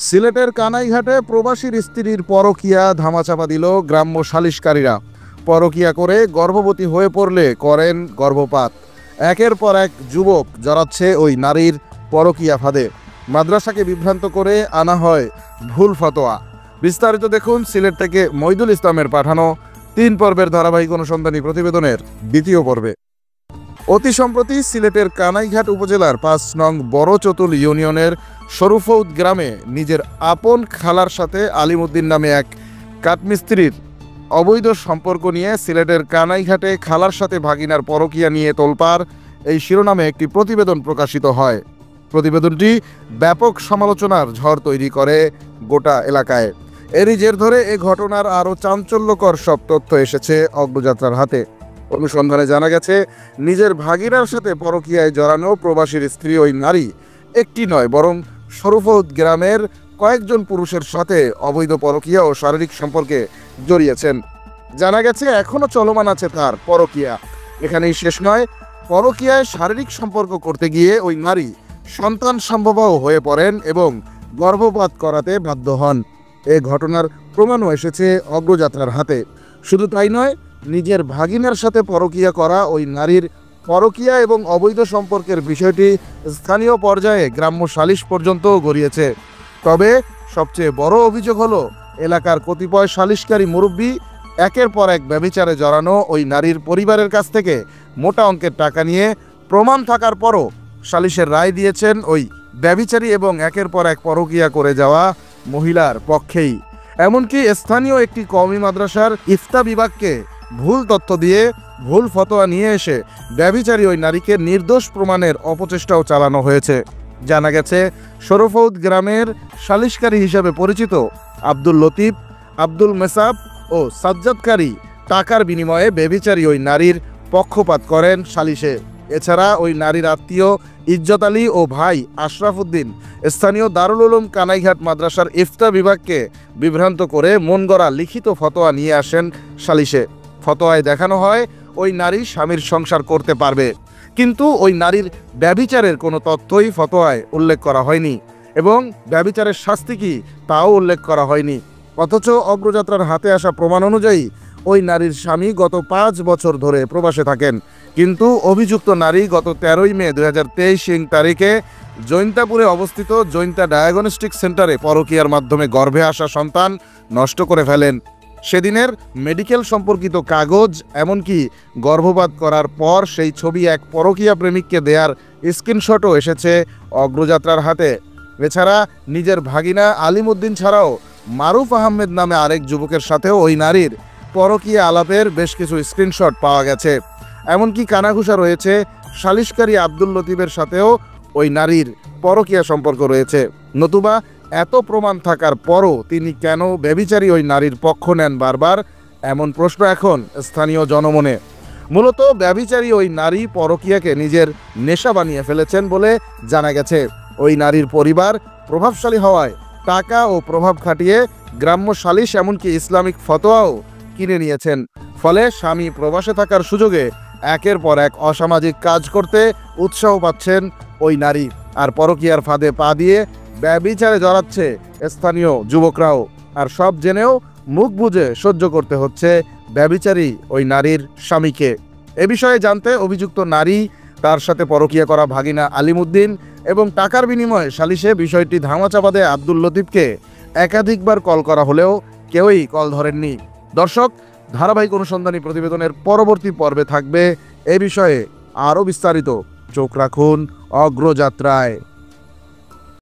সিলেটের কানাইঘাটে প্রবাসীর স্ত্রীর পরকীয়া ধামাচাপা দিল গ্রাম্য সালিশকারীরা। পরকীয়া করে গর্ভবতী হয়ে পড়লে করেন গর্ভপাত। একের পর এক যুবক জড়াচ্ছে ওই নারীর পরকীয়া ফাঁদে। মাদ্রাসাকে বিভ্রান্ত করে আনা হয় ভুল ফতোয়া। বিস্তারিত দেখুন সিলেট থেকে মইদুল ইসলামের পাঠানো 3 পর্বের ধারাবাহিক অনুসন্ধানী প্রতিবেদনের 2য় পর্বে। অতি সম্প্রতি সিলেটের কানাইঘাট উপজেলার 5 নং বড় চতুল ইউনিয়নের শরুফৌদ গ্রামে নিজের আপন খালার সাথে আলিমউদ্দিন নামে এক কাঠমিস্ত্রির অবৈধ সম্পর্ক নিয়ে সিলেটের কানাইঘাটে খালার সাথে ভাগিনার পরকীয়া নিয়ে তোলপাড় এই শিরোনামে একটি প্রতিবেদন প্রকাশিত হয়। প্রতিবেদনটি ব্যাপক সমালোচনার ঝড় তৈরি করে গোটা এলাকায়। এরই জের ধরে এ ঘটনার আরও চাঞ্চল্যকর সব তথ্য এসেছে অগ্রযাত্রার হাতে। অনুসন্ধানে জানা গেছে, নিজের ভাগিনার সাথে পরকীয়ায় জড়ানো প্রবাসীর স্ত্রী ওই নারী একটি নয় বরং শরুফৌদ গ্রামের কয়েকজন পুরুষের সাথে অবৈধ পরকীয়া ও শারীরিক সম্পর্কে জড়িয়েছেন। জানা গেছে এখনও চলমান আছে তার পরকীয়া। এখানেই শেষ নয়, পরকীয়ায় শারীরিক সম্পর্ক করতে গিয়ে ওই নারী সন্তান সম্ভবও হয়ে পড়েন এবং গর্ভপাত করাতে বাধ্য হন। এ ঘটনার প্রমাণও এসেছে অগ্রযাত্রার হাতে। শুধু তাই নয়, নিজের ভাগিনার সাথে পরকীয়া করা ওই নারীর পরকীয়া এবং অবৈধ সম্পর্কের বিষয়টি স্থানীয় পর্যায়ে গ্রাম্য সালিশ পর্যন্ত গড়িয়েছে। তবে সবচেয়ে বড় অভিযোগ হলো, এলাকার কতিপয় সালিশকারী মুরব্বী একের পর এক ব্যভিচারে জড়ানো ওই নারীর পরিবারের কাছ থেকে মোটা অঙ্কের টাকা নিয়ে প্রমাণ থাকার পরও সালিশের রায় দিয়েছেন ওই ব্যভিচারী এবং একের পর এক পরকীয়া করে যাওয়া মহিলার পক্ষেই। এমনকি স্থানীয় একটি কওমি মাদ্রাসার ইফতা বিভাগকে ভুল তথ্য দিয়ে ভুল ফতোয়া নিয়ে এসে ব্যভিচারী ওই নারীকে নির্দোষ প্রমাণের অপচেষ্টাও চালানো হয়েছে। জানা গেছে, শরুফৌদ গ্রামের সালিশকারী হিসেবে পরিচিত আব্দুল লতিফ, আব্দুল মেসাব ও সাজ্জাদকারী টাকার বিনিময়ে ব্যভিচারী ওই নারীর পক্ষপাত করেন সালিশে। এছাড়া ওই নারীর আত্মীয় ইজ্জত আলী ও ভাই আশরাফ উদ্দিন স্থানীয় দারুল উলুম কানাইঘাট মাদ্রাসার ইফতা বিভাগকে বিভ্রান্ত করে মন গড়া লিখিত ফতোয়া নিয়ে আসেন সালিশে। ফতোয়ায় দেখানো হয় ওই নারী স্বামীর সংসার করতে পারবে, কিন্তু ওই নারীর ব্যভিচারের কোনো তথ্যই ফতোয়ায় উল্লেখ করা হয়নি এবং ব্যভিচারের শাস্তি কি তাও উল্লেখ করা হয়নি। অথচ অগ্রযাত্রার হাতে আসা প্রমাণ অনুযায়ী ওই নারীর স্বামী গত 5 বছর ধরে প্রবাসে থাকেন, কিন্তু অভিযুক্ত নারী গত 13ই মে 2023 তারিখে জৈন্তাপুরে অবস্থিত জৈন্তা ডায়াগনস্টিক সেন্টারে পরকীয়ার মাধ্যমে গর্ভে আসা সন্তান নষ্ট করে ফেলেন। সেদিনের মেডিকেল সম্পর্কিত কাগজ, এমনকি গর্ভপাত করার পর সেই ছবি এক পরকীয়া প্রেমিককে দেয়ার স্ক্রিনশটও এসেছে অগ্রযাত্রার হাতে। এছাড়া নিজের ভাগিনা আলিমউদ্দিন ছাড়াও মারুফ আহমেদ নামে আরেক যুবকের সাথেও ওই নারীর পরকীয়া আলাপের বেশ কিছু স্ক্রিনশট পাওয়া গেছে। এমনকি কানাঘুষা রয়েছে সালিশকারী আব্দুল লতিফের সাথেও ওই নারীর পরকীয়া সম্পর্ক রয়েছে। নতুবা এত প্রমাণ থাকার পরও তিনি কেন ব্যভিচারী ওই নারীর পক্ষ নেন বারবার, এমন প্রশ্ন এখন স্থানীয় জনমনে। মূলত ব্যভিচারী ওই নারী পরকীয়াকে নিজের নেশা বানিয়ে ফেলেছেন বলে জানা গেছে। ওই নারীর পরিবার প্রভাবশালী হওয়ায় টাকা ও প্রভাব খাটিয়ে গ্রাম্য সালিশ এমনকি ইসলামিক ফতোয়াও কিনে নিয়েছেন। ফলে স্বামী প্রবাসে থাকার সুযোগে একের পর এক অসামাজিক কাজ করতে উৎসাহ পাচ্ছেন ওই নারী, আর পরকীয়ার ফাঁদে পা দিয়ে ব্যভিচারে জড়াচ্ছে স্থানীয় যুবকরাও। আর সব জেনেও মুখ বুজে সহ্য করতে হচ্ছে ব্যভিচারী ওই নারীর স্বামীকে। এ বিষয়ে জানতে অভিযুক্ত নারী, তার সাথে পরকীয়া করা ভাগিনা আলিমউদ্দিন এবং টাকার বিনিময়ে সালিশে বিষয়টি ধামাচাপা দেয় আব্দুল লতিফকে একাধিকবার কল করা হলেও কেউই কল ধরেননি। দর্শক, ধারাবাহিক অনুসন্ধানী প্রতিবেদনের পরবর্তী পর্বে থাকবে এ বিষয়ে আরও বিস্তারিত। চোখ রাখুন অগ্রযাত্রায়।